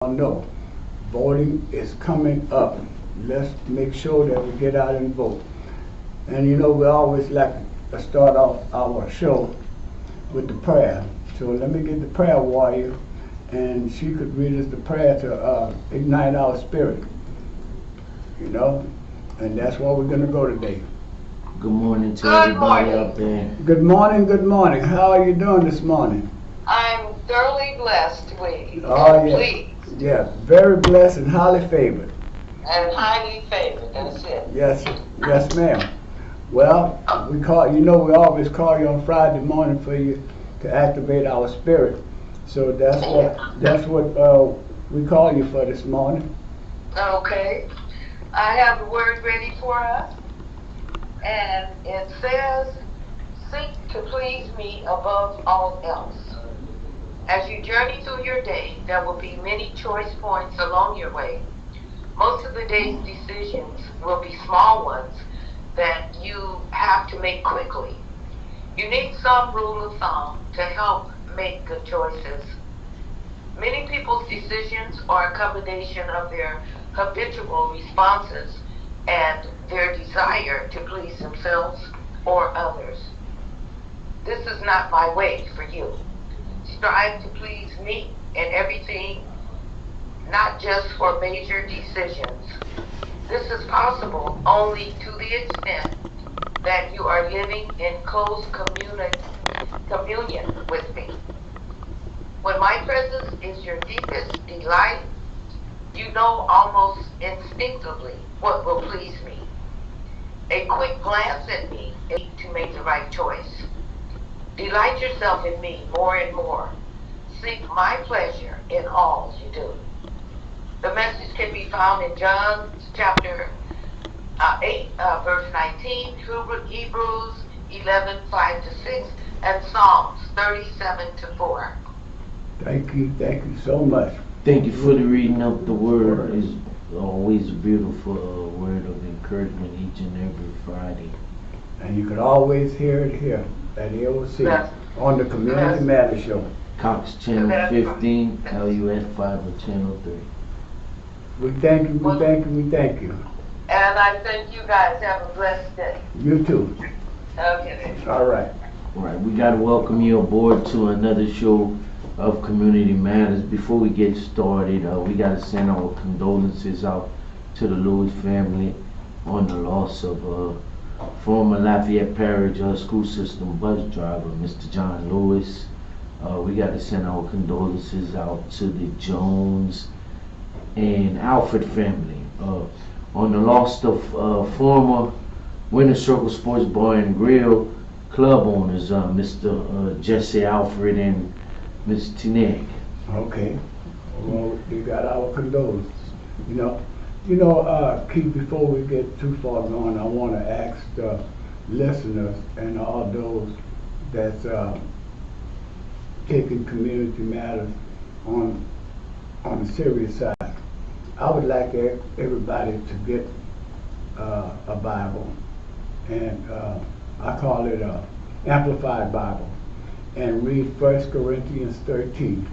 know, voting is coming up. Let's make sure that we get out and vote. And you know, we always like to start off our show with the prayer. So let me get the prayer warrior, and she could read us the prayer to ignite our spirit. You know, and that's where we're going to go today. Good morning to everybody out there. Good morning, good morning. How are you doing this morning? I'm thoroughly blessed, Wade. Oh, yeah. Pleased. Yeah, very blessed and highly favored. And highly favored, that's it. Yes, yes, ma'am. Well, we always call you on Friday morning for you to activate our spirit. So that's what we call you for this morning. Okay. I have a word ready for us. And it says, seek to please me above all else. As you journey through your day, there will be many choice points along your way. Most of the day's decisions will be small ones that you have to make quickly. You need some rule of thumb to help make good choices. Many people's decisions are a combination of their habitual responses and their desire to please themselves or others. This is not my way for you. Strive to please me in everything, not just for major decisions. This is possible only to the extent that you are living in close communion with me. When my presence is your deepest delight, you know almost instinctively what will please me. A quick glance at me is to make the right choice. Delight yourself in me more and more. Seek my pleasure in all you do. The message can be found in John chapter 8, verse 19, Hebrews 11, 5 to 6, and Psalms 37 to 4. Thank you so much. Thank you for the reading of the word. It's always a beautiful word of encouragement each and every Friday. And you can always hear it here at AOC Yes. on the Community Matters Show. Cox Channel 15, LUS 5 or Channel 3. We thank you. And I thank you guys. Have a blessed day. You too. Okay. All right. All right, we got to welcome you aboard to another show of Community Matters. Before we get started, we got to send our condolences out to the Lewis family on the loss of former Lafayette Parish school system bus driver, Mr. John Lewis. We got to send our condolences out to the Jones and Alfred family on the loss of former Winter Circle Sports Bar and Grill club owners, Mr. Jesse Alfred and Ms. Tineg. Okay. Well, you got our condolences. Keith, before we get too far gone, I want to ask the listeners and all those that's taking community matters on the serious side. I would like everybody to get a Bible, and I call it a Amplified Bible, and read 1 Corinthians 13,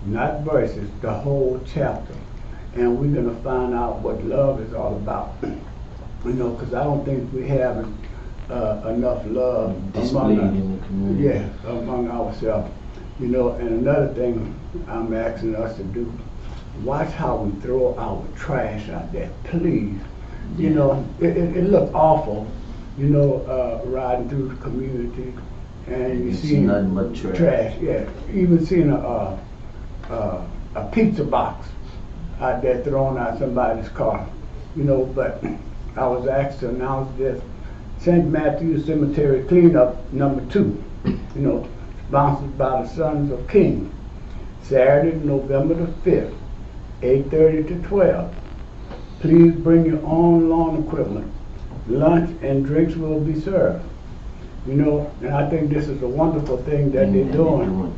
not verses, the whole chapter. And we're going to find out what love is all about. Because I don't think we have enough love Displayed in the community. among ourselves. And another thing I'm asking us to do, watch how we throw our trash out there, please. Yeah. It looks awful, riding through the community and you see nothing but trash. Yeah, even seeing a pizza box out there thrown out somebody's car, but I was asked to announce this St. Matthew's Cemetery cleanup number 2, sponsored by the Sons of King, Saturday, November the 5th, 8:30 to 12. Please bring your own lawn equipment. Lunch and drinks will be served. And I think this is a wonderful thing that they're doing.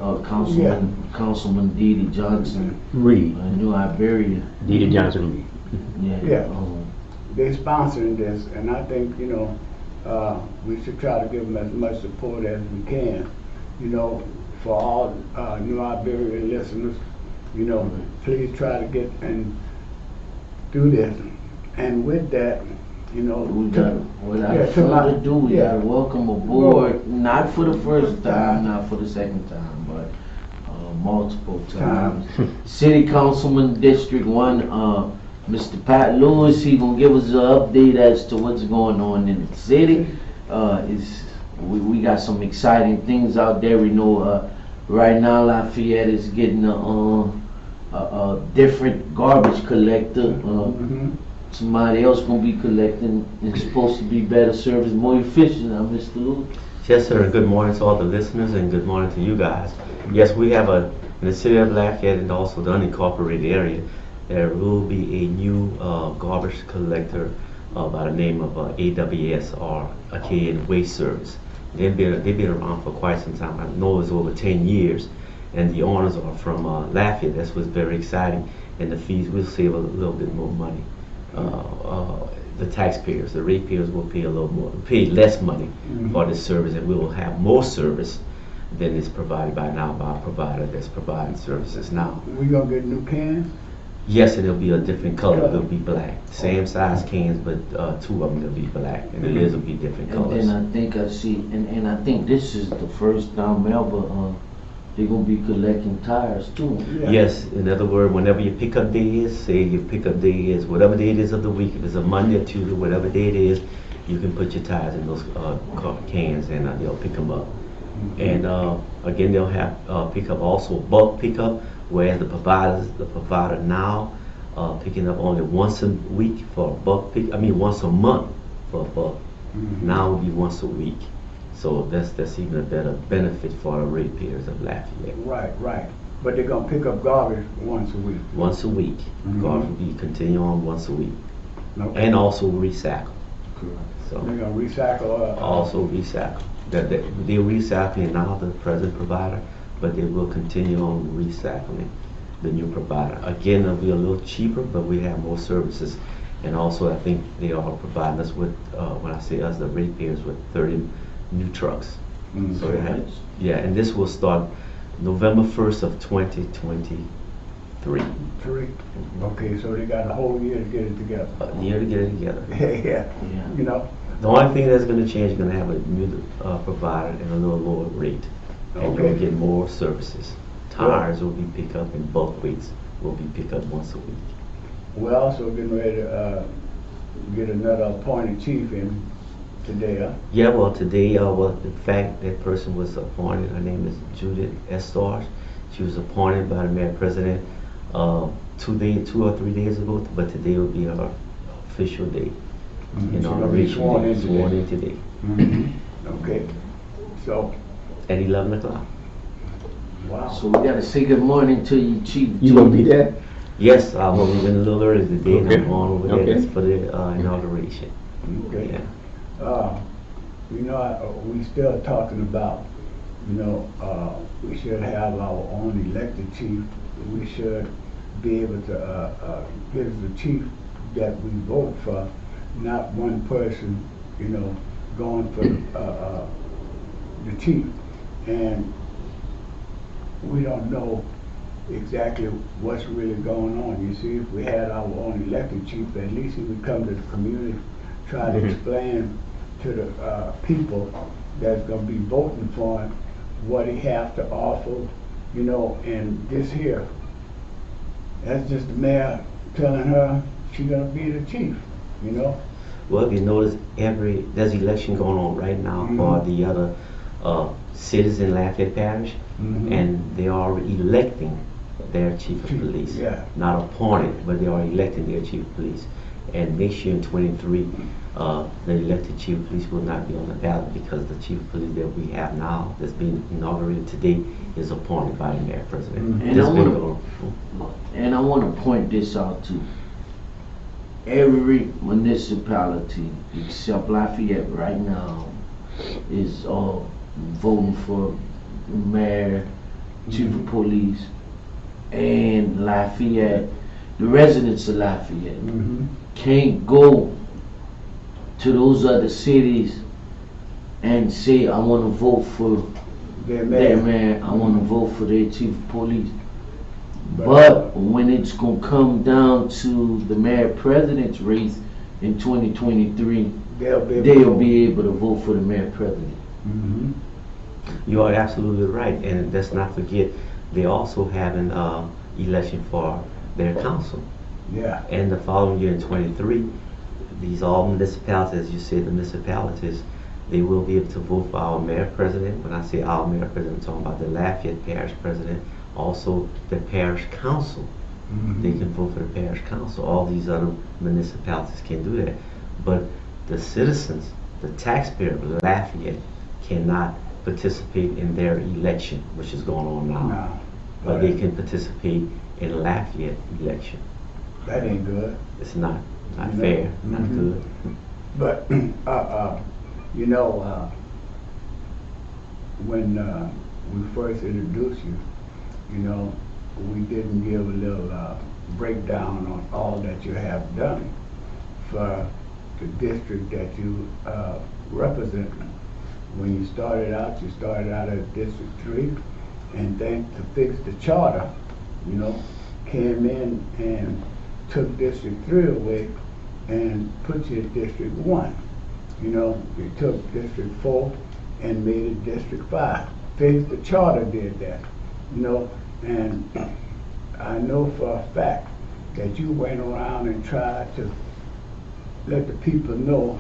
Councilman Dee Dee Johnson Reed. New Iberia. Dee Dee Johnson Reed. Yeah. They're sponsoring this, and I think, we should try to give them as much support as we can, for all New Iberia listeners. you know, please try to get and do this. And with that, you know, We got, without yeah, to further my- ado, we yeah. gotta welcome aboard, not for the first time, not for the second time, but multiple times. City Councilman District 1, Mr. Pat Lewis, he gonna give us an update as to what's going on in the city. We got some exciting things out there. We know right now Lafayette is getting a different garbage collector. Mhm. Somebody else gonna be collecting. It's supposed to be better service, more efficient. Mr. Lewis. Yes, sir. Good morning to all the listeners and good morning to you guys. Yes, we have in the city of Lafayette and also the unincorporated area, there will be a new garbage collector by the name of AWS, or Achaean Waste Service. They've been around for quite some time. I know it's over 10 years, and the owners are from Lafayette. That's what's very exciting, and the fees will save a little bit more money. The taxpayers, the ratepayers will pay less money for this service, and we will have more service than is provided by now by a provider that's providing services now. We gonna get new cans? Yes, and it'll be a different color. It'll be black. Same size cans, but two of them will be black, and the lids will be different And colors. then I think I see, and I think this is the first time ever they're gonna be collecting tires too. Yeah. Yes, in other words, whenever your pickup day is, say your pickup day is whatever day it is of the week, if it's a Monday or Tuesday, whatever day it is, you can put your tires in those cans and they'll pick them up. And again, they'll have pickup, also bulk pickup, whereas the provider now picking up only once a week for bulk pick. I mean once a month for bulk. Now will be once a week. So that's even a better benefit for the ratepayers of Lafayette. Right. But they're gonna pick up garbage once a week. Once a week. Garbage will be continue on once a week. Okay. And also recycle. So They're gonna recycle. also recycle. They're recycling now, the present provider, but they will continue on recycling the new provider. Again, it'll be a little cheaper, but we have more services. And also, I think they are providing us with, when I say us, the ratepayers, with 30 new trucks. So they have, yeah, and this will start November 1st of 2023. Okay, so they got a whole year to get it together. A year to get it together. Yeah. You know. The only thing that's going to change, you're going to have a new provider and a little lower rate. And you'll get more services. Tires will be picked up and bulk weights will be picked up once a week. We're also getting ready to get another appointed chief in today, huh? Yeah, well today, in fact, that person was appointed. Her name is Judith Estar. She was appointed by the mayor president 2 or 3 days ago, but today will be her official day. Inauguration Sworn day, in sworn in today. Okay. So, At 11 o'clock. wow. So we gotta say good morning to you, Chief. You gonna be there? Yes, I'm leaving a little early today, and I'm Okay. going over there Okay. for the inauguration. Okay. Yeah. You know, we still talking about, you know, we should have our own elected chief. We should be able to give the chief that we vote for, not one person, you know, going for the chief. And we don't know exactly what's really going on. You see, if we had our own elected chief, at least he would come to the community, try to explain to the people that's going to be voting for him what he has to offer, you know. And this here, that's just the mayor telling her she's going to be the chief, you know. Well, if you notice, there's election going on right now for the other cities in Lafayette Parish, and they are electing their chief of police. Yeah. Not appointed, but they are electing their chief of police. And next year in 23, the elected chief of police will not be on the ballot because the chief of police that we have now, that's being inaugurated today, is appointed by the mayor president. And I want to point this out too. Every municipality except Lafayette right now is voting for mayor, chief of police, and Lafayette. The residents of Lafayette can't go to those other cities and say, I want to vote for their mayor, I want to vote for their chief of police. But when it's gonna come down to the mayor president's race in 2023, they'll be able to vote for the mayor president. Mhm. You are absolutely right, and let's not forget, they also have an election for their council. Yeah. And the following year in 23, these all municipalities, as you said, the municipalities, they will be able to vote for our mayor president. When I say our mayor president, I'm talking about the Lafayette Parish president, also the parish council. Mhm. They can vote for the parish council. All these other municipalities can do that. But the citizens, the taxpayer of Lafayette cannot participate in their election, which is going on now. No. But they can participate in Lafayette election. That ain't good. It's not No. fair, not Mhm. good. But, you know, when we first introduced you, you know, we didn't give a little breakdown on all that you have done for the district that you represent. When you started out as District 3, and then to fix the charter, you know, came in and took District 3 away and put you at District 1. You know, they took District 4 and made it District 5. Fixed the charter, did that, you know, and I know for a fact that you went around and tried to let the people know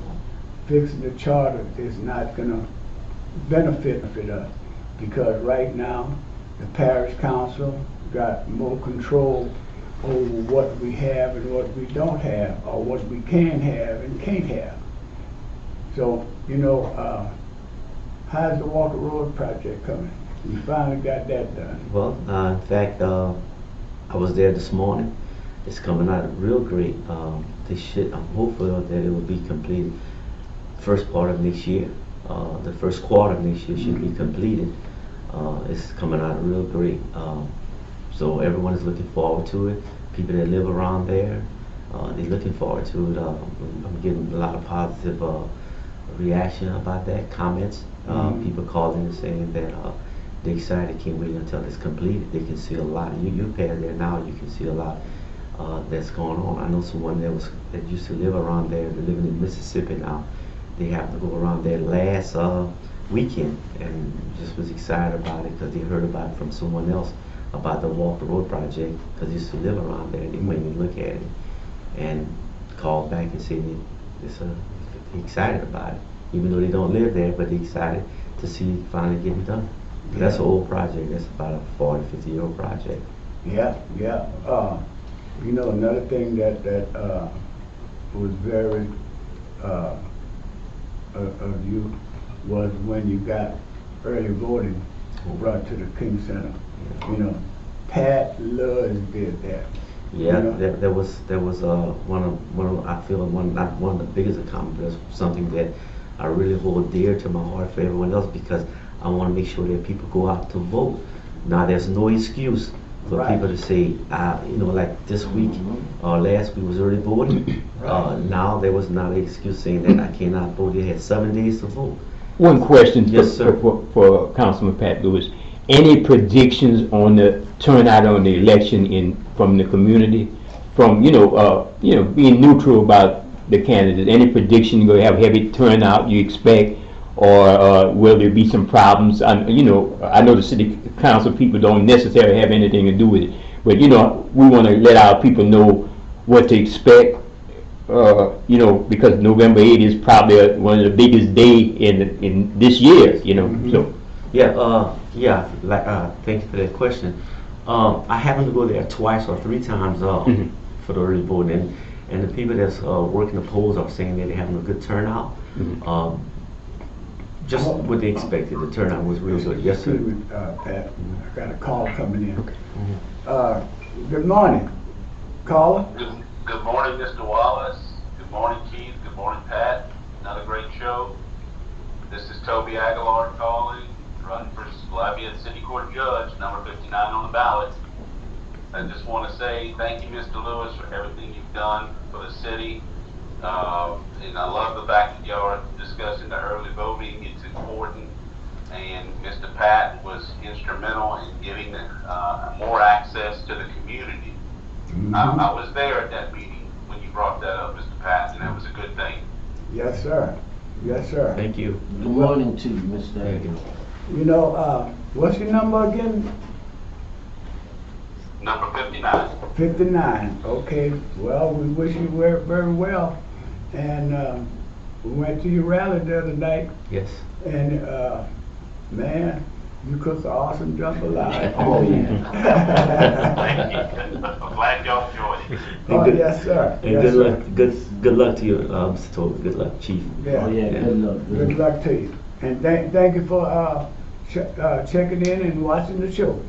fixing the charter is not gonna benefit us, because right now the parish council got more control over what we have and what we don't have, or what we can have and can't have. So, you know, how's the Walker Road project coming? You finally got that done. Well, in fact, I was there this morning. It's coming out real great. I'm hopeful that it will be completed first part of next year. The first quarter of next year should be completed. It's coming out real great. So everyone is looking forward to it. People that live around there, they're looking forward to it. I'm getting a lot of positive reaction about that, comments. People calling and saying that they're excited, can't wait until it's completed. They can see a lot. You pass there now, you can see a lot that's going on. I know someone that used to live around there, they're living in Mississippi now. They happened to go around there last weekend and just was excited about it because they heard about it from someone else about the Walker Road project, because they used to live around there. They went and look at it and called back and said they're excited about it, even though they don't live there, but they're excited to see it finally getting done. Yeah. That's an old project. That's about a 40, 50-year-old project. Yeah. You know, another thing that was very of you was when you got early voting brought to the King Center. You know, Pat Luz did that. Yeah, You know? there was one of I feel not one of the biggest accomplishments, something that I really hold dear to my heart for everyone else, because I want to make sure that people go out to vote. Now there's no excuse for Right. people to say, you know, like this week or last week was early voting. Now there was not an excuse saying that I cannot vote. They had 7 days to vote. One question Yes, sir. for Councilman Pat Lewis. Any predictions on the turnout on the election from the community, from being neutral about the candidates? Any prediction you're going to have heavy turnout you expect, or will there be some problems? I know the city council people don't necessarily have anything to do with it, but we want to let our people know what to expect. Because November 8th is probably one of the biggest day in this year. So. Thank you for that question. I happened to go there twice or 3 times for the early voting, and the people that's working the polls are saying that they're having a good turnout. Just what they expected. The turnout was real good. Yes, sir. Excuse me, Pat, I got a call coming in. Good morning, caller. Good morning, Mr. Wallace. Good morning, Keith. Good morning, Pat. Another great show. This is Toby Aguilar calling, running for Lafayette City Court Judge, number 59 on the ballot. I just want to say thank you, Mr. Lewis, for everything you've done for the city. And I love the fact that y'all are discussing the early voting. It's important. and Mr. Patton was instrumental in giving more access to the community. I was there at that meeting when you brought that up, Mr. Patton, and that was a good thing. Yes, sir. Yes, sir. Thank you. Good morning to you, Mr. Aguilar. You know, what's your number again? Number 59. 59. Okay. Well, we wish you very well. And we went to your rally the other night, Yes. and man, you cooked an awesome jambalaya. Oh, yeah. Thank you. I'm glad y'all enjoyed it. Oh, good- yes, sir. And Yes, good sir. luck, good luck to you, Mr. Toby. Good luck, Chief. Yeah. Oh, yeah, good luck. Good luck to you. And thank you for checking in and watching the show.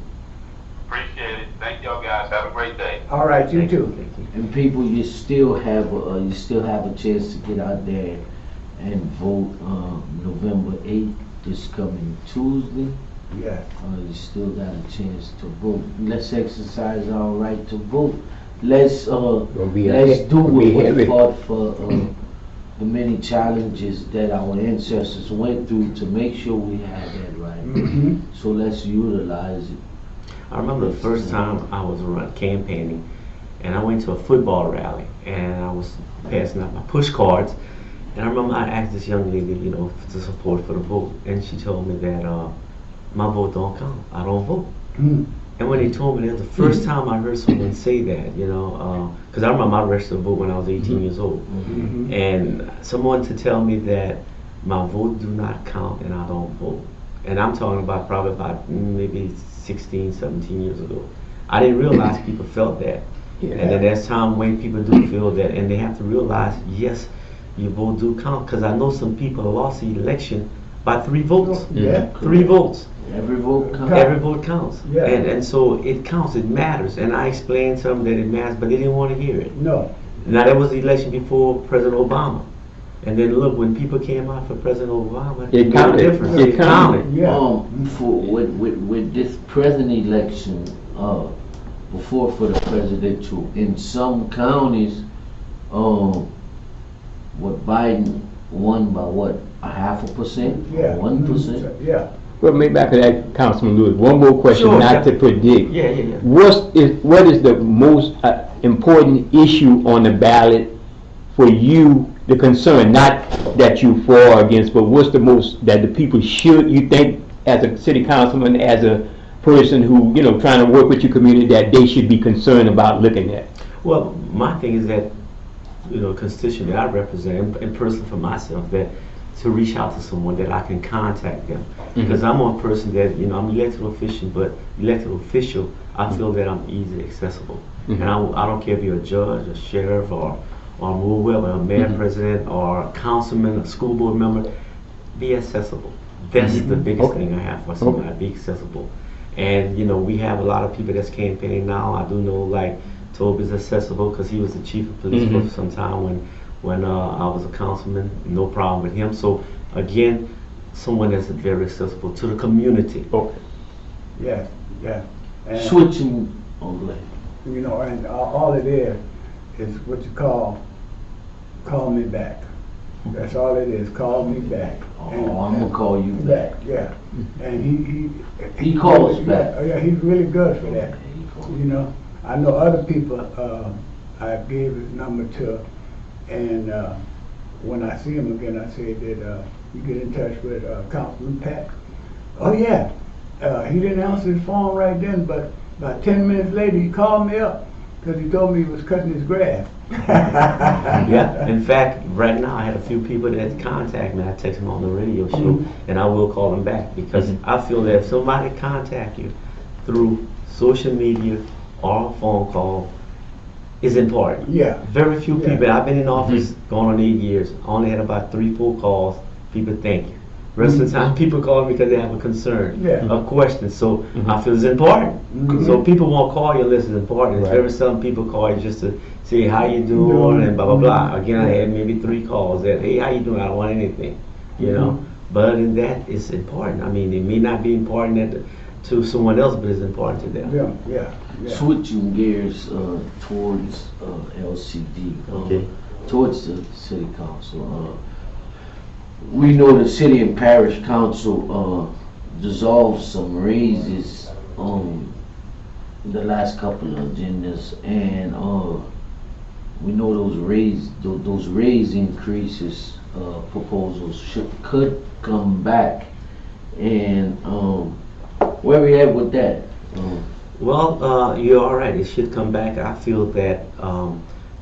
Appreciate it. Thank y'all guys. Have a great day. All right, you Thank too. Thank you. And people, you still have a chance to get out there and vote November 8th, this coming Tuesday. Yes. You still got a chance to vote. Let's exercise our right to vote. Let's be let's do what be we heavy. fought for the many challenges that our ancestors went through to make sure we had that right. Mm-hmm. So let's utilize it. I remember the first time I was campaigning, and I went to a football rally, and I was passing out my push cards, and I remember I asked this young lady, you know, to support for the vote, and she told me that my vote don't count. I don't vote. Mm. And when they told me that, the first time I heard someone say that, you know, because I remember I registered to vote when I was 18 years old, Mm-hmm. and someone to tell me that my vote do not count and I don't vote. And I'm talking about probably about maybe 16, 17 years ago. I didn't realize people felt that. Yeah. And then there's time when people do feel that, and they have to realize, yes, your vote do count. Because I know some people lost the election by 3 votes. Yeah. 3 votes. Every vote counts. Every vote counts. Yeah. And so it counts, it matters. And I explained to them that it matters, but they didn't want to hear it. No. Now, that was the election before President Obama. And then look, when people came out for President Obama, It made a counted. difference. It counted. Yeah. For with this present election, before for the presidential, in some counties, what Biden won by what, 0.5%, Yeah. 1%. Yeah. Well, maybe back to that, Councilman Lewis. One more question, Sure, not to predict. Yeah, yeah, yeah. What is the most important issue on the ballot for you, the concern, not that you for or against, but what's the most that the people should, you think, as a city councilman, as a person who, you know, trying to work with your community, that they should be concerned about looking at? Well, my thing is that, you know, constituent that I represent, and personally for myself, that to reach out to someone that I can contact them. Because I'm a person that, you know, I'm elected official, I feel that I'm easily accessible. And I don't care if you're a judge, a sheriff, or whoever, a mayor, president, or a councilman, a school board member, be accessible. That's the biggest thing I have for somebody, be accessible. And, you know, we have a lot of people that's campaigning now. I do know, like, Toby's accessible because he was the chief of police for some time when I was a councilman. No problem with him. So, again, someone that's very accessible to the community. Okay. Yeah. Yeah. And, Switching on that. you know, and all it is what you call me back. That's all it is. Call me back. Oh, I'm gonna call you back. Yeah. And He calls back. Yeah, he's really good for that. You know, I know other people I gave his number to, and when I see him again, I say that you get in touch with Councilman Pat. Oh yeah, he didn't answer his phone right then, but about 10 minutes later he called me up because he told me he was cutting his grass. Yeah, in fact, right now I had a few people that contact me. I text them on the radio show, and I will call them back because I feel that if somebody contact you through social media or a phone call, is important. Yeah. Very few Yeah. people. I've been in office going on 8 years. I only had about 3-4 calls. People thank you. Rest of the time, people call me because they have a concern, Yeah. a question. So I feel it's important. So people won't call you unless it's important. It's Right. very seldom people call you just to say how you doing and blah blah blah. Again, I had maybe 3 calls that, hey, how you doing? I don't want anything, you know. But other than that, it's important. I mean, it may not be important to someone else, but it's important to them. Yeah. Switching gears towards LCD, Okay. towards the city council. We know the city and parish council dissolved some raises the last couple of agendas, and we know those raise increases proposals could come back, and where we at with that? Well, you're all right. It should come back. I feel that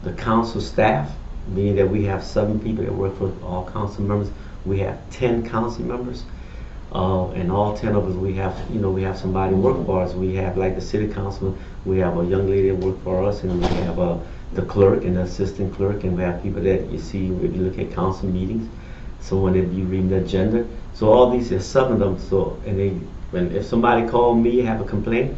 the council staff, meaning that we have 7 people that work for all council members, we have 10 council members, and all 10 of us, we have somebody work for us. We have, like the city councilman, we have a young lady that work for us, and we have the clerk and the assistant clerk, and we have people that you see if you look at council meetings, someone that be reading the agenda. So all these, there's 7 of them. So, and if somebody call me, have a complaint,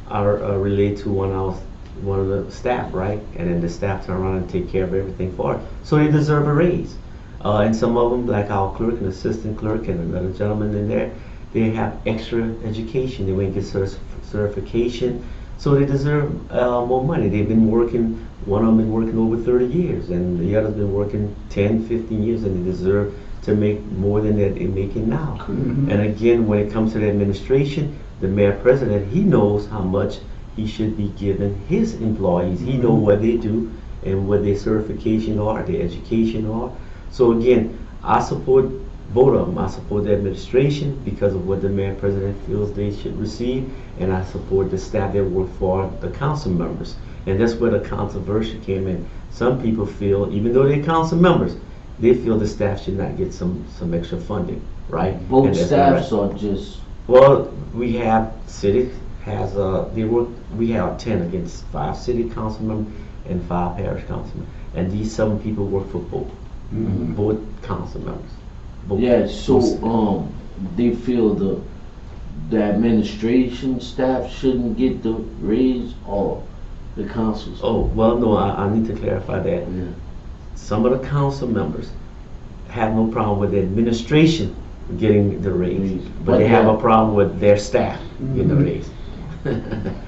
I relate to one of the staff, right? And then the staff turn around and take care of everything for it. So they deserve a raise. And some of them, like our clerk and assistant clerk and another gentleman in there, they have extra education. They went to get certification. So they deserve more money. They've been working, one of them been working over 30 years, and the other's been working 10, 15 years, and they deserve to make more than that they're making now. Mhm. And again, when it comes to the administration, the mayor president, he knows how much he should be giving his employees. He knows what they do and what their certification are, their education are. So again, I support both of them. I support the administration because of what the mayor president feels they should receive, and I support the staff that work for the council members. And that's where the controversy came in. Some people feel, even though they're council members, they feel the staff should not get some extra funding, right? Both And that's not right. staffs are just, Well, we have city has we have 10 against 5 city council members and 5 parish council members, and these 7 people work for both council members. Both. yeah, so they feel the administration staff shouldn't get the raise, or the councils? Oh well, no, I need to clarify that. Yeah. Some of the council members have no problem with the administration getting the raise, but they have a problem with their staff getting the raise.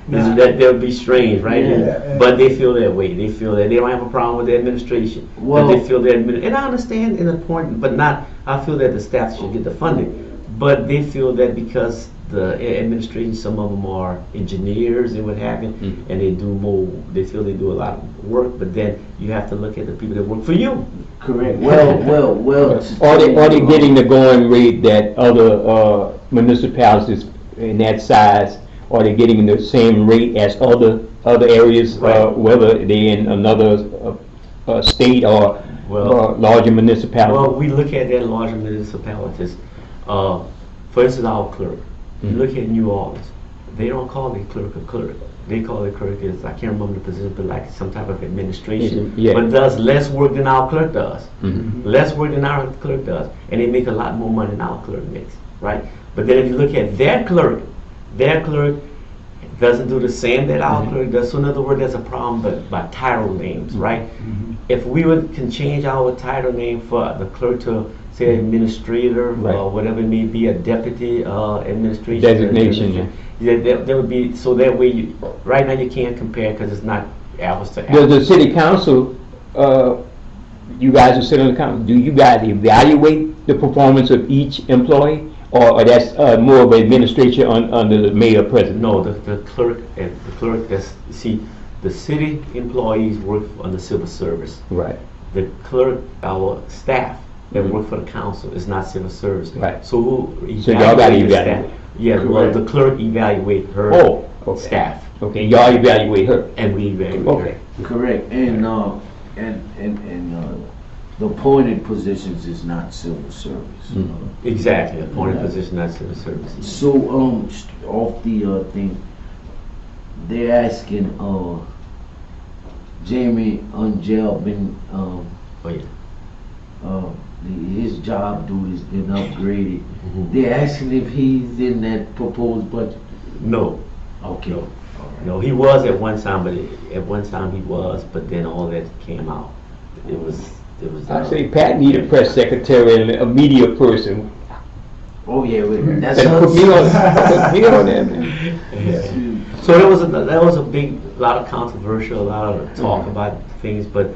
That would be strange, right? Yeah. But they feel that way. They feel that they don't have a problem with the administration. Well- But they feel that, and I understand in the point, but not. I feel that the staff should get the funding, but they feel that because the administration, some of them are engineers and what have you, and they do more. They feel they do a lot of work, but then you have to look at the people that work for you. Correct. Well. Are they getting the going rate that other municipalities in that size, are they getting the same rate as other areas, Right. whether they in another state or larger municipality? Well, we look at that larger municipalities. For instance, our clerk. You look at New Orleans. They don't call the clerk a clerk. They call the clerk as, I can't remember the position, but like some type of administration. Yeah. But does less work than our clerk does. Mhm. Less work than our clerk does. And they make a lot more money than our clerk makes, right? But then if you look at their clerk doesn't do the same that our clerk does. So in other words, there's a problem by title names, right? If we can change our title name for the clerk to say administrator Right. or whatever it may be, a deputy administration Designation, that would be, so that way right now you can't compare because it's not apples to Does apples. the city council, you guys who sit on the council, do you guys evaluate the performance of each employee? Or that's more of administration under the mayor president? No, the clerk, that's, see, the city employees work on the civil service. Right. The clerk, our staff that work for the council is not civil service. Right. So who So y'all gotta evaluates the staff? evaluate. Yeah, well, Correct. the clerk evaluate her Oh, okay. staff, Okay, y'all evaluate her. and we evaluate Okay. her. Correct, and the appointed positions is not civil service. Exactly, appointed Yeah. position, not civil service. So, off the thing, they're asking, Jamie Angel been, Oh, yeah. his job duties been upgraded. Mhm. They're asking if he's in that proposed budget. No, Okay. No. no, he was at one time, he was, but then all that came out. It was. I say Pat need a press secretary and a media person. Oh, yeah, wait, that's And put me on there, man. So that was a lot of controversial, a lot of talk about things, but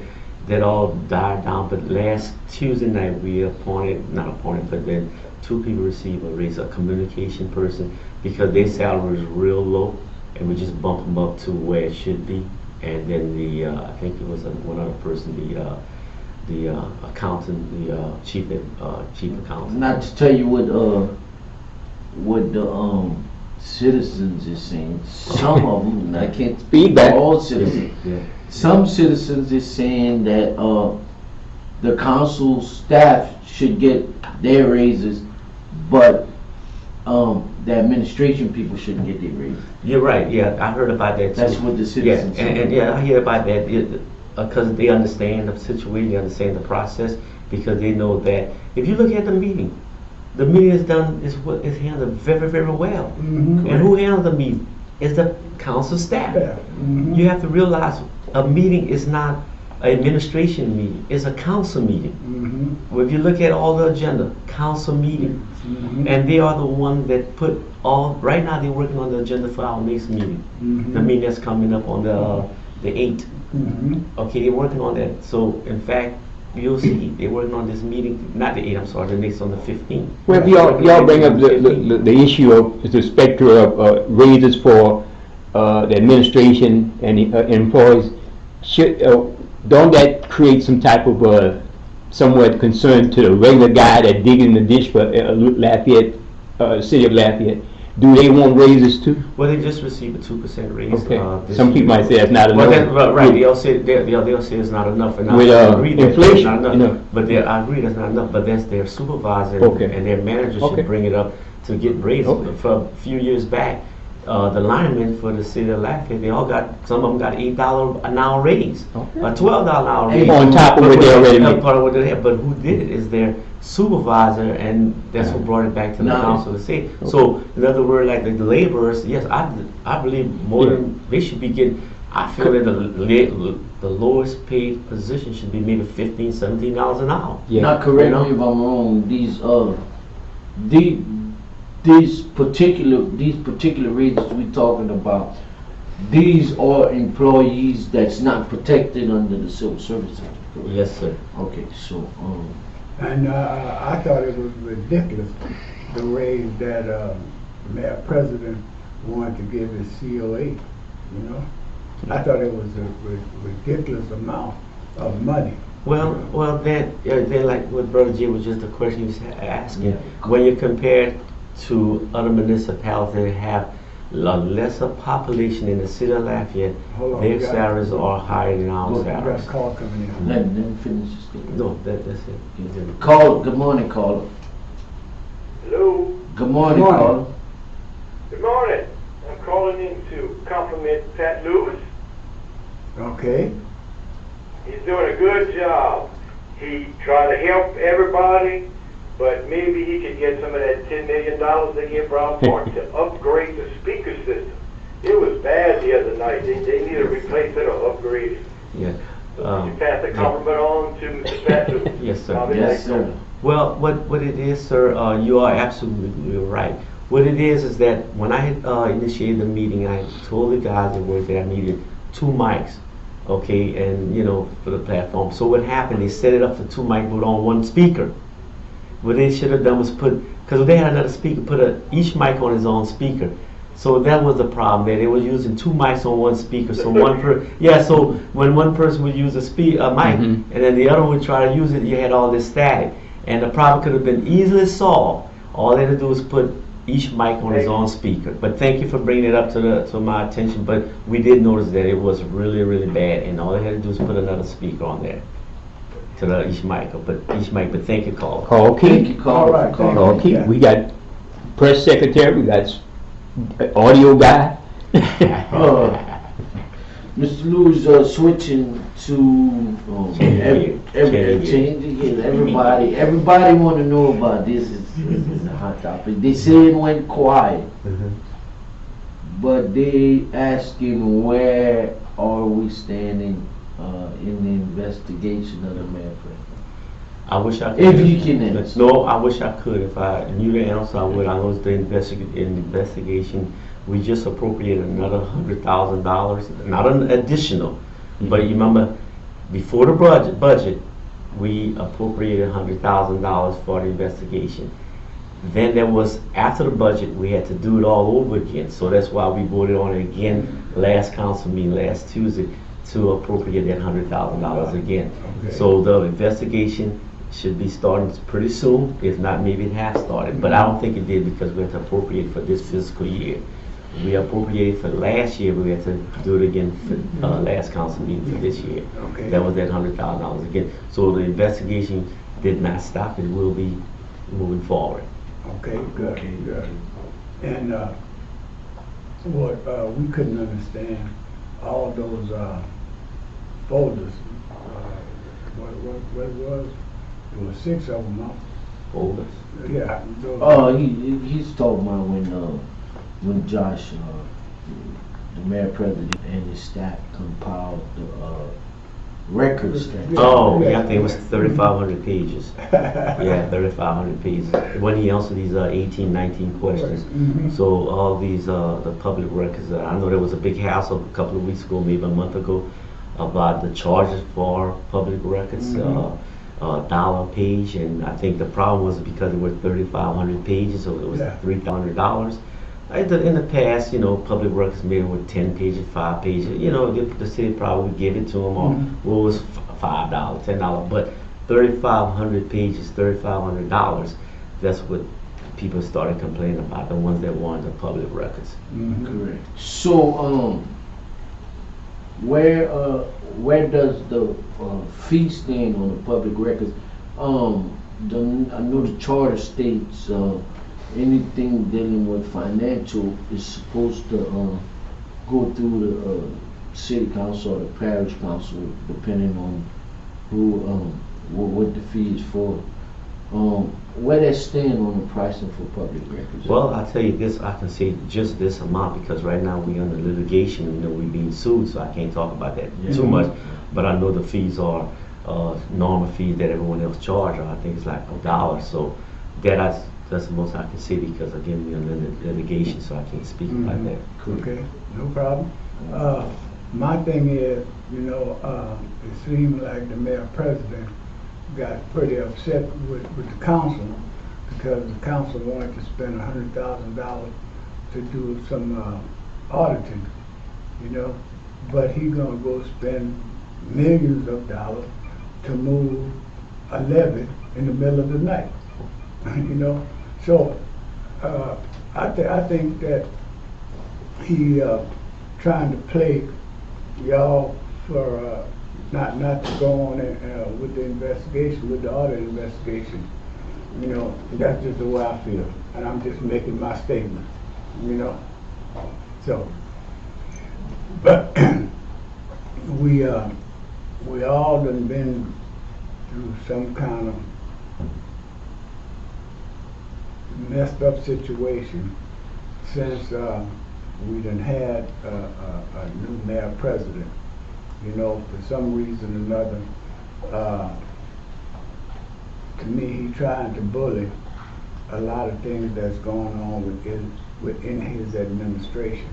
that all died down. But last Tuesday night, we not appointed, but then 2 people received a raise, a communication person, because their salary was real low, and we just bumped them up to where it should be. And then I think it was one other person, the accountant, the chief accountant. Not to tell you what the citizens is saying. Some of them, I can't speak Feedback. for all citizens. Yeah. Some citizens is saying that the council staff should get their raises, but the administration people shouldn't get their raises. You're right. Yeah, I heard about that too. That's what the Yeah, citizens and say. yeah, I hear about that because they understand the situation, they understand the process, because they know that if you look at the meeting is done is handled very, very well. Mhm. And who handles the meeting? Is the council staff. Yeah. Mhm. You have to realize a meeting is not an administration meeting; it's a council meeting. Mhm. Well, if you look at all the agenda, council meeting, Mhm. and they are the one that put all. Right now, they're working on the agenda for our next meeting. Mhm. The meeting that's coming up on the 8th. Mhm. Okay, they're working on that. So, in fact, you'll see they're working on this meeting, not the 8th, I'm sorry, the next on the 15th. Well, if y'all bring up the issue of the specter of raises for the administration and employees, don't that create some type of somewhat concern to the regular guy that digging the ditch for Lafayette, city of Lafayette? Do they want raises too? Well, they just received a 2% raise. Okay. This Some people year. might say that's not Well, enough. right, they'll say it's not enough, and With, I agree that inflation, it's not enough. you know. But I agree that's not enough. But that's their supervisor Okay. and their manager Okay. should bring it up to get raised. Okay. For a few years back, the linemen for the city of Lafayette, some of them got $8 an hour raise, Okay. a $12 an hour raise. On top of what they already But- make. part of what they have. But who did it is their supervisor, and that's what brought it back to the Now- council to say. So, in other words, like the laborers, yes, I believe more than they should be getting. I feel that the lowest paid position should be maybe $15, $17 an hour. Yeah. Now, correct You know? me if I'm wrong. These particular raises we talking about, these are employees that's not protected under the Civil Service Act. correct? Yes, sir. Okay, so And I thought it was ridiculous, the raise that Mayor President wanted to give his COA, you know? I thought it was a ridiculous amount of money. Well, then like what Brother J was just the question he was asking. Yeah. When you compare it to other municipalities that have a lesser population in the city of Lafayette, Hold on, their we got- salaries are higher than our We got a salaries. call coming in. let me finish this thing. No, that's it. Call. Good morning, caller. Hello. Good morning, Good morning. caller. Good morning. I'm calling in to compliment Pat Lewis. Okay. He's doing a good job. He tried to help everybody, but maybe he could get some of that $10 million they give Brown Park to upgrade the speaker system. It was bad the other night. They need to replace it or upgrade it. Yeah. So you pass the compliment on to Mr. Pat Lewis. Yes, sir. I'll be Yes, next sir. on. Well, what it is, sir, you are absolutely right. What it is that when I had initiated the meeting, I told the guys that worked there I needed 2 mics, okay, and for the platform. So what happened? They set it up for 2 mics, but on 1 speaker. What they should have done was because they had another speaker, each mic on his own speaker. So that was the problem there. They were using 2 mics on 1 speaker. So so when one person would use a mic, Mhm. and then the other one would try to use it, you had all this static. And the problem could have been easily solved. All they had to do was put each mic on his own speaker. But thank you for bringing it up to my attention. But we did notice that it was really, really bad, and all they had to do was put another speaker on there to each mic. But thank you, caller. Call Thank Keith. you, caller. All right, for calling. Call Keith. Yeah. We got press secretary, we got audio guy. Mr. Lewis, switching to change again. Everybody want to know about this. It's a hot topic. They say it went quiet, but they asking where are we standing in the investigation of the mayor. I wish I could. If you can answer. No, I wish I could. If I knew the answer, I would. I know it's the investigation. We just appropriated another $100,000, not an additional. But you remember, before the budget, we appropriated $100,000 for the investigation. Then there was, after the budget, we had to do it all over again. So that's why we voted on it again last council meeting, last Tuesday, to appropriate that $100,000 again. Okay. So the investigation should be starting pretty soon. If not, maybe it has started. But I don't think it did because we had to appropriate for this fiscal year. We appropriated for last year, but we had to do it again for last council meeting for this year. Okay. That was that $100,000 again. So the investigation did not stop. It will be moving forward. Okay, good, good. And what we couldn't understand, all those folders, what it was? There was 6 of them, huh? Folders. Yeah. Those, He's talking about when Josh, the mayor president and his staff compiled the records. Oh, yeah, I think it was 3,500 pages. Yeah, 3,500 pages. When he answered these 18, 19 questions. Mhm. So all these, the public records, I know there was a big hassle a couple of weeks ago, maybe a month ago, about the charges for public records, $1 a page, and I think the problem was because it was 3,500 pages, so it was Yeah. $300. In the past, you know, public records maybe with 10 pages, 5 pages, you know, the city probably would give it to them, or what was $5, $10, but 3,500 pages, $3,500, that's what people started complaining about, the ones that wanted the public records. Correct. So, where does the fee stand on the public records? I know the charter states anything dealing with financial is supposed to go through the city council or the parish council, depending on who what the fee is for. Where that stand on the pricing for public records? Well, I'll tell you this, I can say just this amount because right now we under litigation, you know, we're being sued, so I can't talk about that too much. But I know the fees are normal fees that everyone else charges. I think it's like $1. So that's the most I can say because again we're under litigation, so I can't speak about that. Okay, no problem. My thing is, you know, it seemed like the mayor president got pretty upset with the council because the council wanted to spend $100,000 to do some auditing, you know, but he gonna go spend millions of dollars to move a levee in the middle of the night, you know. So I think that he trying to play y'all for not to go on with the investigation, with the audit investigation. You know, that's just the way I feel, and I'm just making my statement. You know, so but we all done been through some kind of messed up situation since we done had a new mayor president. You know, for some reason or another, to me, he trying to bully a lot of things that's going on within his administration.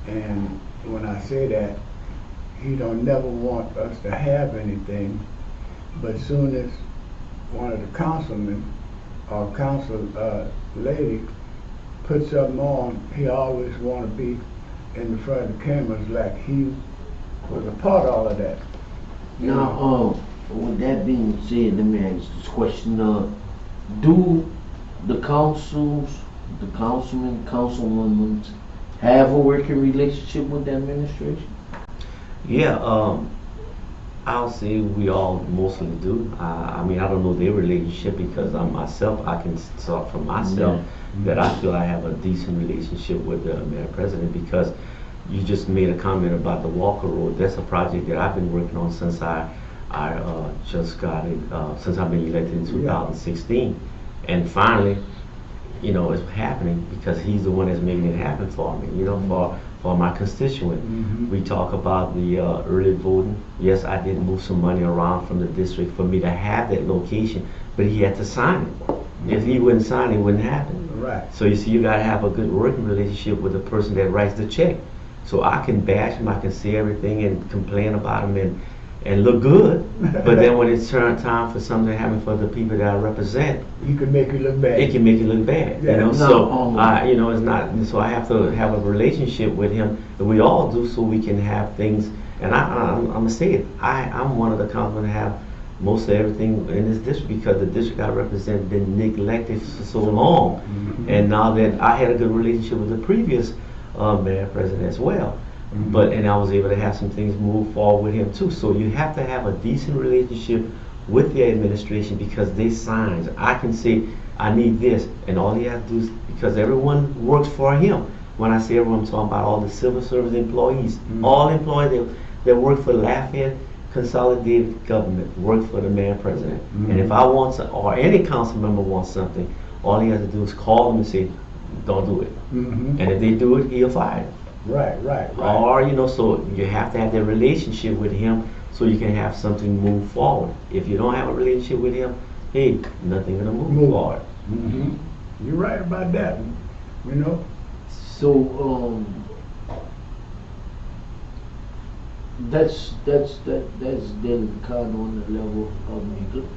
And when I say that, he don't never want us to have anything, but soon as one of the councilmen or council lady puts something on, he always want to be in the front of the cameras like he was a part of all of that. Now, with that being said, let me ask this question: do the councils, the councilmen, councilwomen, have a working relationship with the administration? Yeah, I'll say we all mostly do. I mean, I don't know their relationship because myself, I can talk for myself that I feel I have a decent relationship with the mayor president because you just made a comment about the Walker Road. That's a project that I've been working on since I just got it, since I've been elected in 2016. And finally, you know, it's happening because he's the one that's making it happen for me, you know, for my constituent. We talk about the early voting. Yes, I did move some money around from the district for me to have that location, but he had to sign it. If he wouldn't sign it, it wouldn't happen. Right. So you see, you gotta have a good working relationship with the person that writes the check. So I can bash him, I can say everything and complain about him, and look good, but then when it's time for something to happen for the people that I represent, You can make it look bad. it can make it look bad, Yeah. you know. No, So you know, it's not. So I have to have a relationship with him, and we all do, so we can have things. And I'm gonna say it. I'm one of the councilmen that have most of everything in this district because the district I represent been neglected for so long, and now that I had a good relationship with the previous mayor president as well. And I was able to have some things move forward with him too. So you have to have a decent relationship with the administration because they sign. I can say I need this, and all he has to do is because everyone works for him. When I say everyone, I'm talking about all the civil service employees, all employees that work for Lafayette Consolidated Government work for the mayor president. And if I want to, or any council member wants something, all he has to do is call them and say, "Don't do it." Mhm. And if they do it, he'll fire them. Right. Or, you know, so you have to have that relationship with him so you can have something move forward. If you don't have a relationship with him, hey, nothing gonna move forward. Mhm. You're right about that, you know? So, that's then kind of on the level of neglect.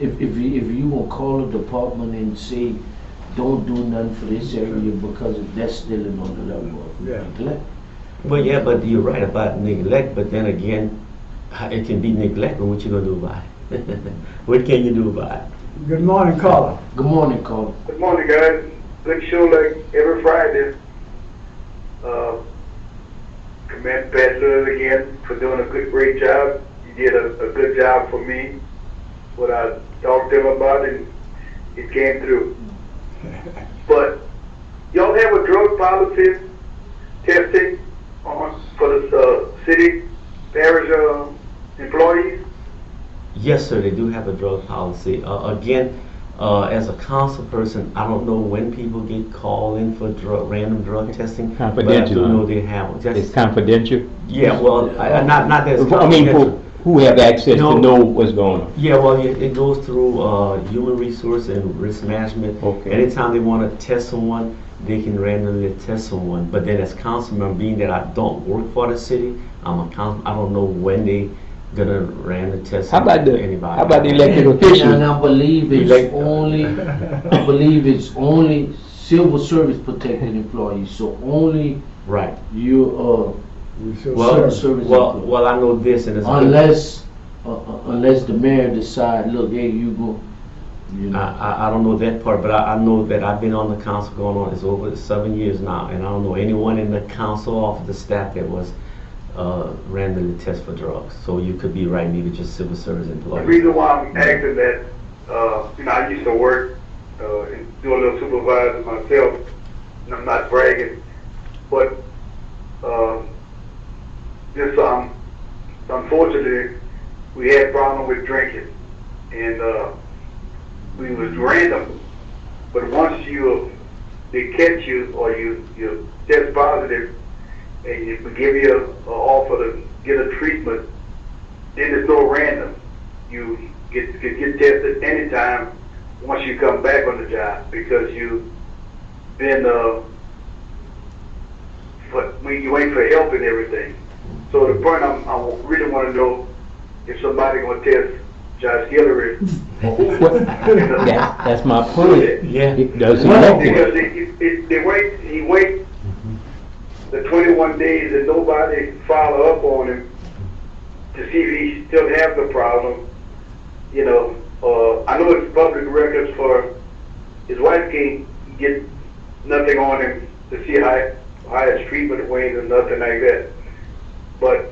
If you gonna call a department and say, don't do nothing for this area because that's still on the level of Yeah. neglect. Well, yeah, but you're right about neglect, but then again, it can be neglect, but what you gonna do about it? What can you do about it? Good morning, caller. Good morning, Carl. Good morning, guys. Good show like every Friday. Commend Pat Lewis again for doing a great job. He did a good job for me. What I talked to him about, and it came through. But y'all have a drug policy testing for the city parish employees? Yes, sir, they do have a drug policy. Again, as a council person, I don't know when people get called in for random drug testing. Confidential, But I do know huh? they have one. It's confidential. Yeah, well, not that it's I mean, confidential. who have access No. to know what's going on? Yeah, well, it goes through human resource and risk management. Okay. Anytime they want to test someone, they can randomly test someone. But then as council member, being that I don't work for the city, I'm a council, I don't know when they gonna randomly test How about anybody. how about the elected And officials? I believe Elect- it's only civil service protected employees, so only Right. you, We should Well, serve. well, I know this, and it's unless the mayor decide, look, hey, you go, you know. I don't know that part, but I know that I've been on the council going on, it's over 7 years now, and I don't know anyone in the council office, the staff that was randomly tested for drugs. So you could be right, maybe just civil service The employees. reason why I'm asking that, I used to work and do a little supervisor myself, and I'm not bragging, but just unfortunately, we had problem with drinking, and we was random. But once they catch you or you test positive, and we give you an offer to get a treatment, then there's no random. You get tested anytime once you come back on the job because you've been you wait for help and everything. So the point I really want to know if somebody gonna test Josh Guillory. That's my point. Yeah. It does Well, Because elected. he wait the 21 days and nobody follow up on him to see if he still has the problem. You know, I know it's public records for his wife can't get nothing on him to see how his treatment went and nothing like that. But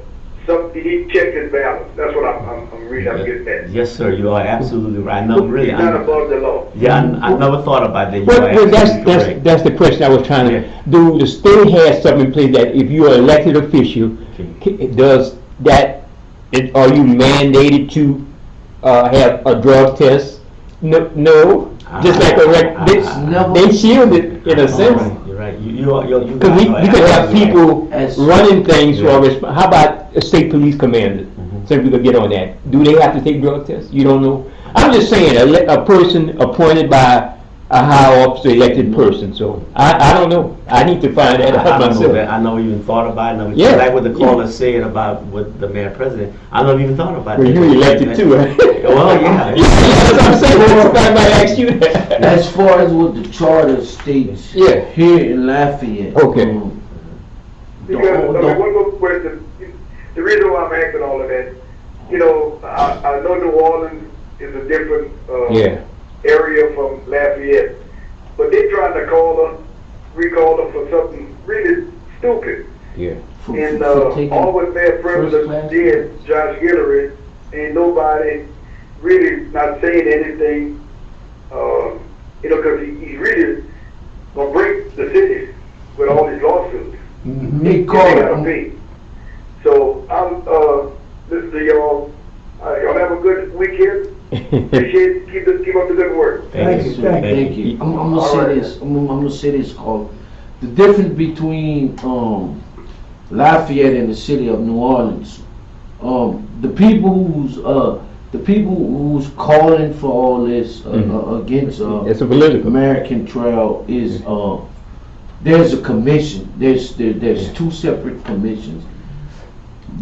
he checked his balance. That's what I'm getting at. Yes, sir, you are absolutely right. No, really, He's not above the law. yeah, I never thought about that. You Well, are well, absolutely correct. that's the question I was trying to do. The state has something in place that if you're an elected official, does that? Are you mandated to have a drug test? No. Just like they shield it in a sense. You're right. You Because you could have people As- running things Yeah. for how about a state police commander? So we could get on that. Do they have to take drug tests? You don't know. I'm just saying, a person appointed by a high office elected person, so I don't know. I need to find that out I don't know myself. that. I never even thought about it. Yeah. Like what the caller said about what the mayor president. I never even thought about Well, that. you elected too, right? Well, yeah. That's what I'm saying. That's why I might ask you that. As far as what the charter states Yeah. here in Lafayette. Okay. Because, one more question. The reason why I'm asking all of that, you know, I know New Orleans is a different Yeah. area from Lafayette, but they trying to recall her for something really stupid. Yeah. And taking all what Mayor first President class? did, Josh Guillory, ain't nobody really not saying anything, you know, because he's really gonna break the city with all these lawsuits. Mhm. They They call gotta it. pay. So I'm listen to y'all. Y'all have a good weekend. Appreciate it. Keep up the good work. Thank you, thank you. Thank you. I'm gonna All say right. this. I'm gonna say this, Carl. The difference between Lafayette and the city of New Orleans, the people who's calling for all this against It's a political. American Trail is there's a commission. There's two separate commissions.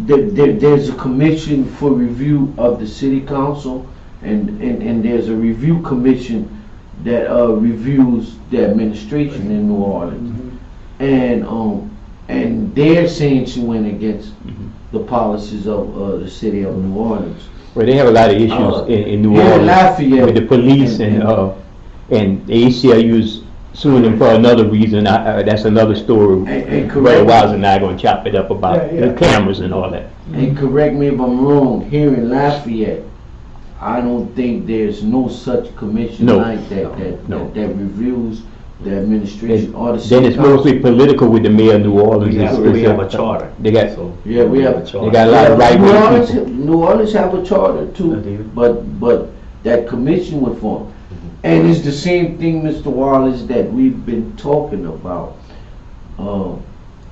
There's a commission for review of the city council, and there's a review commission that reviews the administration in New Orleans, and they're saying she went against the policies of the city of New Orleans. Well, they have a lot of issues in New here in Orleans Lafayette, with the police and the ACLU's suing them for another reason. That's another story. And Brother Wiles and I gonna chop it up about Yeah, yeah. the cameras and all that. And correct me if I'm wrong, here in Lafayette, I don't think there's no such commission No. like that No. that reviews the administration or the Then city it's council. mostly political with the mayor of New Orleans. We have a charter. They got So Yeah, we have- a charter. they got a lot of right New wing Orleans, people. New Orleans have a charter They too, do. but that commission would form. And it's the same thing, Mr. Wallace, that we've been talking about.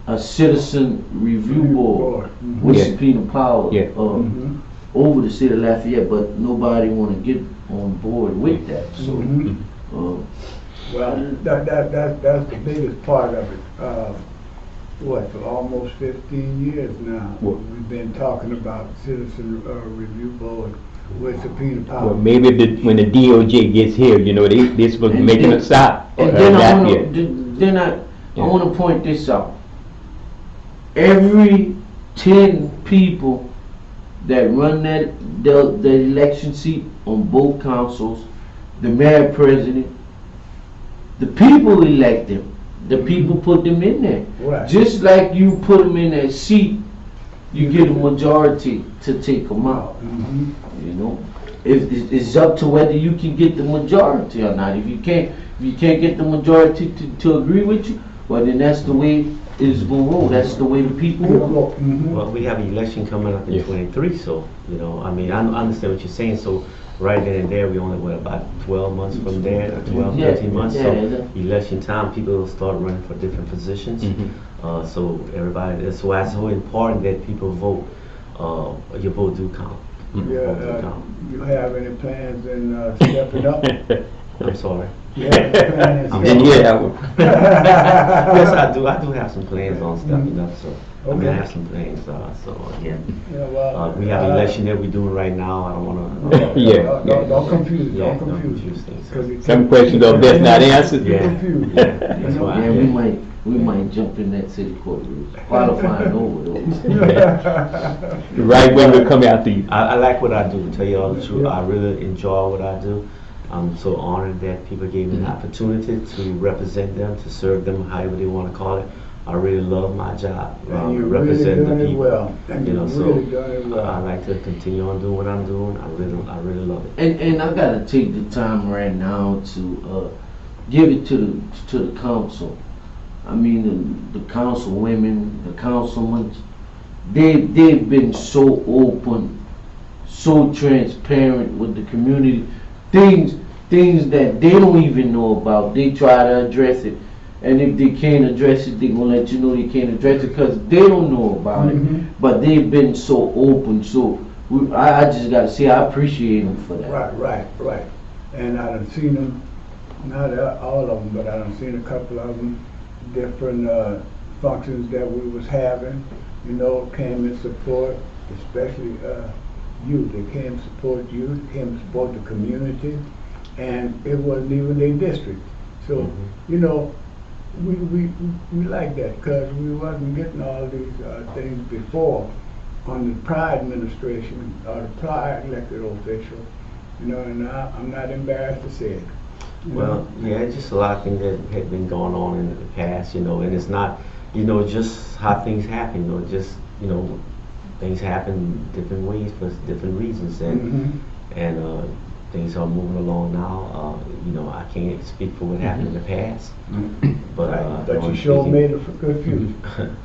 A citizen review board with Yeah. subpoena power Yeah. Mhm. over the city of Lafayette, but nobody wanna get on board with that, so. Mhm. Well, that's the biggest part of it. For almost 15 years now, What? we've been talking about citizen review board with subpoena power. Well, maybe when the DOJ gets here, they supposed to be making a stop. And then Not yet. I Yeah. wanna point this out. Every 10 people that run the election seat on both councils, the mayor, president, the people elect them. The people put them in there. Right. Just like you put them in that seat, you get a majority to take them out. Mhm. You know, it's up to whether you can get the majority or not. If you can't get the majority to agree with you, well then that's the way it's gonna roll. That's the way the people roll. Mhm. Well, we have an election coming up in Yeah. 23, so, I mean, I understand what you're saying, so right then and there, we only, about 12 months from there, or 12, Yeah, 13 months, yeah, so yeah. election time, people will start running for different positions, so everybody, that's why it's so important that people vote, your vote do count. Yeah, Vote do count. you have any plans in stepping up? I'm sorry. You have any plans in I'm Didn't stepping hear up? that one. Yes, I do have some plans on stepping up, so, I mean, I Okay. have some plans, so, again, Yeah, well, we have an election that we're doing right now, I don't wanna. Yeah. Don't confuse, Yeah, don't don't confuse. confuse things. 'Cause it- Some questions are best not answered. You're Yeah. confused. Yeah, that's why. Yeah, we might jump in that city court race, qualifying over those. The right way will come after you. I like what I do, to tell you all the truth. Yeah. I really enjoy what I do. I'm so honored that people gave me an opportunity to represent them, to serve them, however they want to call it. I really love my job, And you're really representing doing the it people. well. And You you're know, so really doing it I well. like to continue on doing what I'm doing. I really love it. And I gotta take the time right now to give it to the council. I mean, the council women, the councilmen, they've been so open, so transparent with the community. Things that they don't even know about, they try to address it. And if they can't address it, they gonna let you know they can't address it because they don't know about Mhm. it. But they've been so open, so I just gotta say I appreciate them for that. Right. And I done seen them Not all of them, but I done seen a couple of them, different functions that we was having, you know, came in support, especially youth. They came to support youth, came to support the community, and it wasn't even their district. So, you know, we like that because we wasn't getting all these things before on the prior administration or the prior elected official, you know, and I'm not embarrassed to say it. Well, yeah, it's just a lot of things that had been going on in the past, you know, and it's not, you know, just how things happen, you know, just, you know, things happen different ways for different reasons, and things are moving along now. You know, I can't speak for what happened in the past, but you sure made it for good future.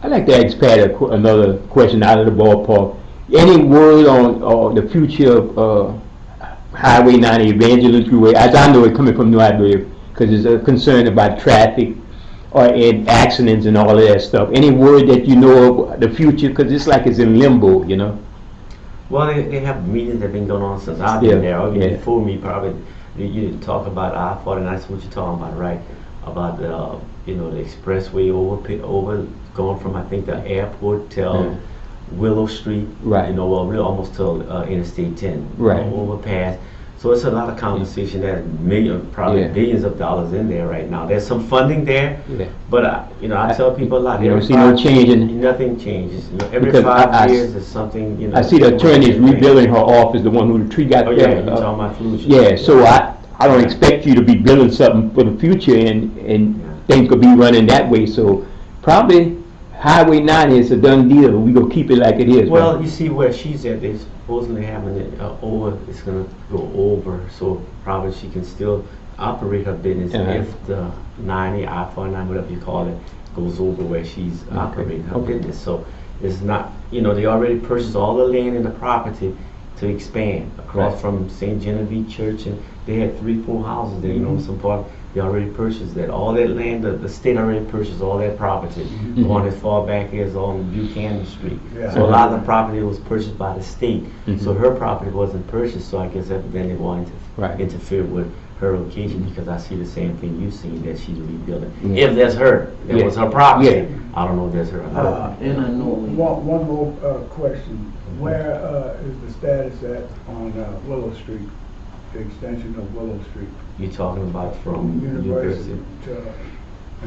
I'd like to ask Pat another question out of the ballpark. Any word on the future of Highway 90 Evangelist Way, as I know it coming from New Iberia, because there's a concern about traffic and accidents and all of that stuff. Any word that you know of the future? Because it's like it's in limbo, you know? Well, they have meetings that have been going on since I've been there. Or even before me, probably. You talk about I-40, that's what you're talking about, right? About the, you know, the expressway over going from, I think, the airport till Willow Street, right? You know, well, really almost till Interstate 10, right? Overpass. So it's a lot of conversation. There's probably billions of dollars in there right now. There's some funding there, but you know, I tell people a lot. You don't see no change in nothing changes. You know, every 5 years there's something. You know, I see the attorney is rebuilding her office, the one who the tree got. Oh yeah, you're talking about Flutia. Yeah, so I don't expect you to be building something for the future, and things could be running that way. So probably Highway 90 is a done deal. We gonna keep it like it is. Well, you see where she's at. They're supposedly having it over. It's gonna go over, so probably she can still operate her business if the 90, I-49, whatever you call it, goes over where she's operating her business. So it's not, you know, they already purchased all the land and the property to expand across from St. Genevieve Church, and they had 3-4 houses there, you know, some part. They already purchased that. All that land, the state already purchased all that property. Going as far back as on Buchanan Street. So a lot of the property was purchased by the state. So her property wasn't purchased, so I guess evidently they wanted to interfere with her location, because I see the same thing you've seen, that she's rebuilding. If that's her, that was her property. I don't know if that's her or not. And I know one more question. Where is the status at on Willow Street, the extension of Willow Street? You're talking about from University to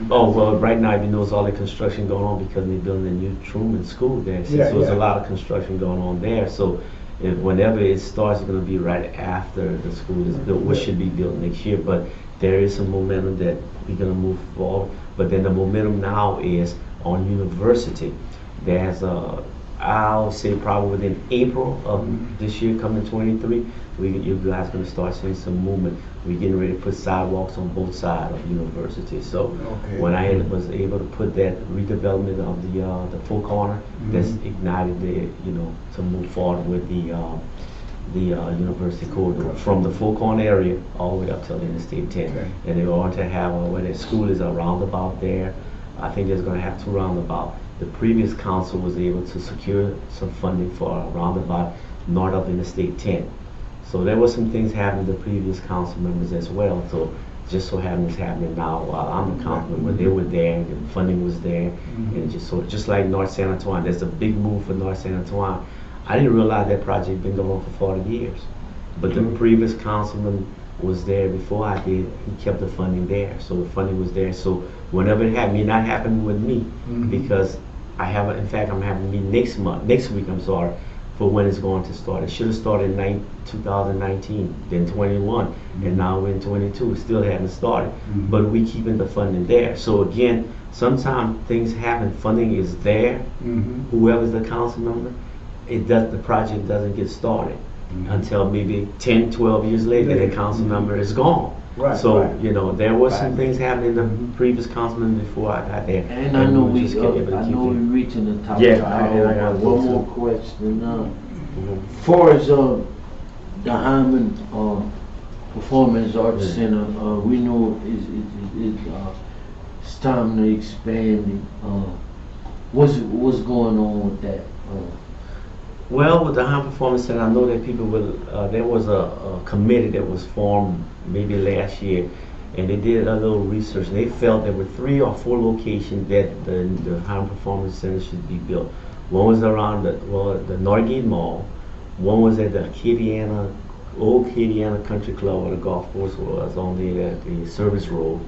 Oh, well, right now, you know, there's all the construction going on because they're building a new Truman School there. So there's a lot of construction going on there. So whenever it starts, it's going to be right after the school is built, which should be built next year. But there is some momentum that we're going to move forward. But then the momentum now is on University. There's I'll say probably within April of this year, coming 23, you guys are going to start seeing some movement. We're getting ready to put sidewalks on both sides of University. So when I was able to put that redevelopment of the full corner, that's ignited the, you know, to move forward with the University corridor from the full corner area all the way up till Interstate 10. And they're going to have where the school is a roundabout there. I think there's going to have 2 roundabouts. The previous council was able to secure some funding for a roundabout north of Interstate 10. So there were some things happening to the previous council members as well. So just so happens happening now while I'm a council member, they were there, and the funding was there, and just like North San Antoine, there's a big move for North San Antoine. I didn't realize that project had been going on for 40 years, but the previous councilman was there before I did. He kept the funding there, so the funding was there. So whenever it happened, it not happening with me because I have, in fact, I'm having a meeting next week, I'm sorry, for when it's going to start. It should have started in 2019, then 21, and now we're in 22. It still hasn't started, but we keeping the funding there. So again, sometimes things happen. Funding is there. Whoever's the council member, the project doesn't get started until maybe 10, 12 years later. The council member is gone. You know, there was some things happening the previous councilman before I got there. And I know we're reaching the top of the hour. One more question. As far as the Hyman Performance Arts Center, we know it's time to expand it. What's going on with that? Well, with the High Performance Center, I know that people will, there was a committee that was formed maybe last year, and they did a little research, and they felt there were 3 or 4 locations that the High Performance Center should be built. One was around the Norgate Mall, one was at the old Acadiana Country Club where the golf course was on the service road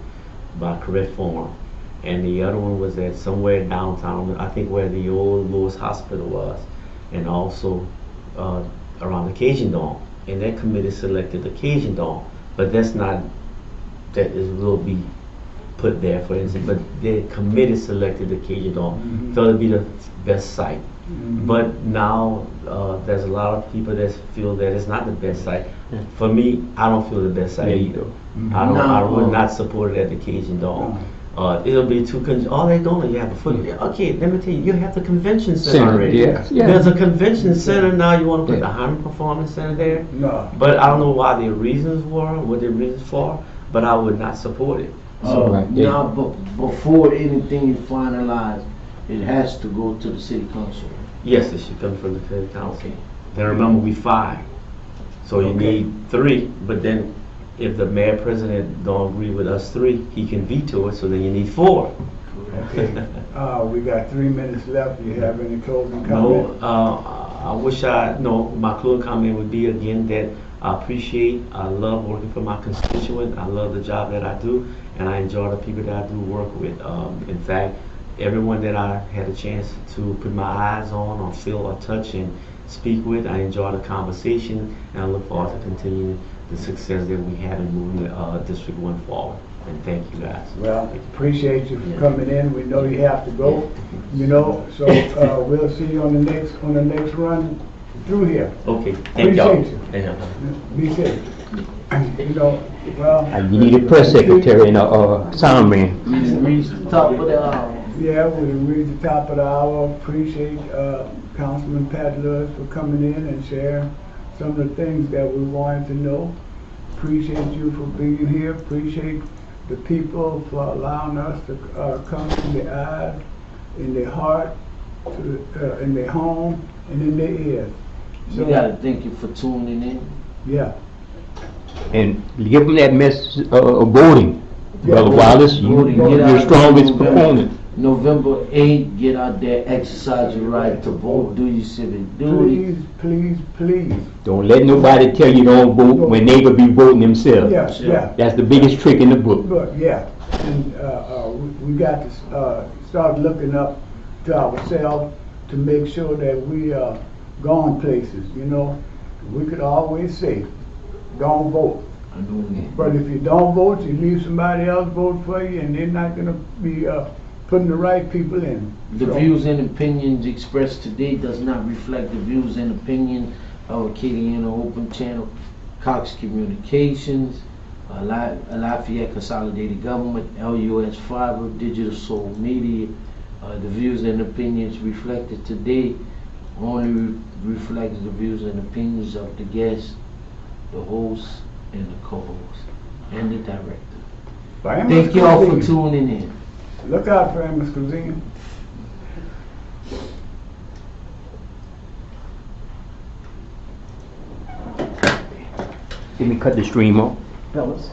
by Correct Farm, and the other one was at somewhere downtown, I think where the old Lewis Hospital was, and also around the Cajun Dome. And that committee selected the Cajun Dome, but that's not, that will be put there for instance, but the committee selected the Cajun Dome, thought it'd be the best site. But now there's a lot of people that feel that it's not the best site. For me, I don't feel the best site either. I would not support it at the Cajun Dome. It'll be too all they're doing, you have a foot. Okay, let me tell you, you have the convention center already. Yeah. There's a convention center now. You want to put the High Performance Center there? No. But I don't know why their reasons were, what their reasons for. But I would not support it. Now, but before anything is finalized, it has to go to the city council. Yes, it should come from the city council. Then remember, we 5, so you need 3. But then, if the mayor president don't agree with us 3, he can veto it. So then you need 4. Okay. We got 3 minutes left. Do you have any closing No, comments? my closing comment would be again that I love working for my constituent. I love the job that I do, and I enjoy the people that I do work with. In fact, everyone that I had a chance to put my eyes on or feel or touch and speak with, I enjoy the conversation, and I look forward to continuing the success that we have in moving the District 1 forward. And thank you guys. Well, appreciate you for coming in. We know you have to go, so we'll see you on the next run through here. Okay, thank y'all. Appreciate you. Be safe. You need a press secretary and a sound man. Reach the top of the hour. Yeah, we reached the top of the hour. Appreciate Councilman Pat Lewis for coming in and sharing some of the things that we wanted to know. Appreciate you for being here. Appreciate the people for allowing us to come in their eyes, in their heart, in their home, and in their ears. We gotta thank you for tuning in. Yeah. And give them that message of voting. Brother Wallace, you're the strongest proponent. November 8th, get out there, exercise your right to vote, do your civic duty. Please. Don't let nobody tell you don't vote when they could be voting themselves. Yeah. That's the biggest trick in the book. But yeah, and we got to start looking up to ourselves to make sure that we are going places. We could always say, don't vote. But if you don't vote, you leave somebody else vote for you, and they're not going to be putting the right people in. The views and opinions expressed today does not reflect the views and opinion of Acadiana Open Channel, Cox Communications, Lafayette Consolidated Government, LUS Fiber, Digital Soul Media. The views and opinions reflected today only reflects the views and opinions of the guests, the host, and the co-host, and the director. Thank you all for tuning in. Look out for Amos Cuisine. Let me cut the stream off. Fellas.